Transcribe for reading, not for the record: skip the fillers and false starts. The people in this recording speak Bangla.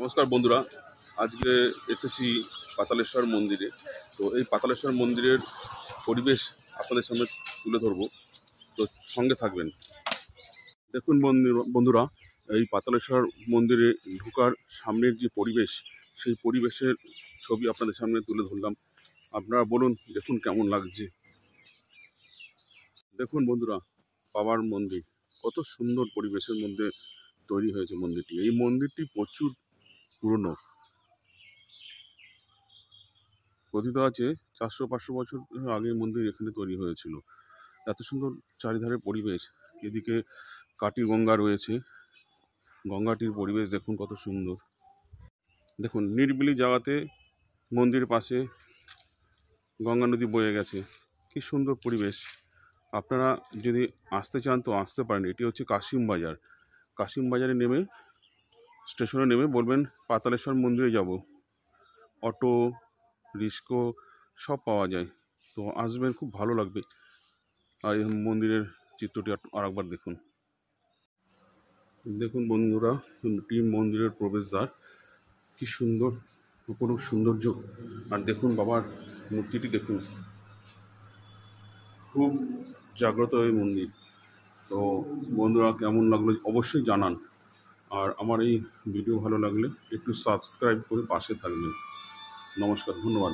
নমস্কার বন্ধুরা, আজকে এসেছি পাতালেশ্বর মন্দিরে। তো এই পাতালেশ্বর মন্দিরের পরিবেশ আপনাদের সামনে তুলে ধরবো, তো সঙ্গে থাকবেন। দেখুন বন্ধুরা, এই পাতালেশ্বর মন্দিরে ঢোকার সামনের যে পরিবেশ, সেই পরিবেশের ছবি আপনাদের সামনে তুলে ধরলাম। আপনারা বলুন, দেখুন কেমন লাগছে। দেখুন বন্ধুরা, বাবার মন্দির কত সুন্দর পরিবেশের মধ্যে তৈরি হয়েছে মন্দিরটি। এই মন্দিরটি প্রচুর পুরনো, কথিত আছে 400-500 বছর আগে মন্দির এখানে তৈরি হয়েছিল। এত সুন্দর চারিধারে পরিবেশ, এদিকে কাটি গঙ্গা রয়েছে, গঙ্গাটির পরিবেশ দেখুন কত সুন্দর। দেখুন নিরিবিলি জায়গাতে মন্দির পাশে গঙ্গা নদী বয়ে গেছে, কি সুন্দর পরিবেশ। আপনারা যদি আসতে চান তো আসতে পারেন। এটি হচ্ছে কাশিম বাজার। কাশিম বাজারে নেমে, স্টেশনে নেমে বলবেন পাতালেশ্বর মন্দিরে যাব। অটো, রিস্কো সব পাওয়া যায়। তো আসবেন, খুব ভালো লাগবে। আর এই মন্দিরের চিত্রটি আরেকবার দেখুন। দেখুন বন্ধুরা, মন্দিরের প্রবেশদ্বার কি সুন্দর, অপরূপ সৌন্দর্য। আর দেখুন বাবার মূর্তিটি দেখুন, খুব জাগ্রত এই মন্দির। তো বন্ধুরা, কেমন লাগলো অবশ্যই জানান। আর আমার এই ভিডিও ভালো লাগলে একটু সাবস্ক্রাইব করে পাশে থাকবেন। নমস্কার, ধন্যবাদ।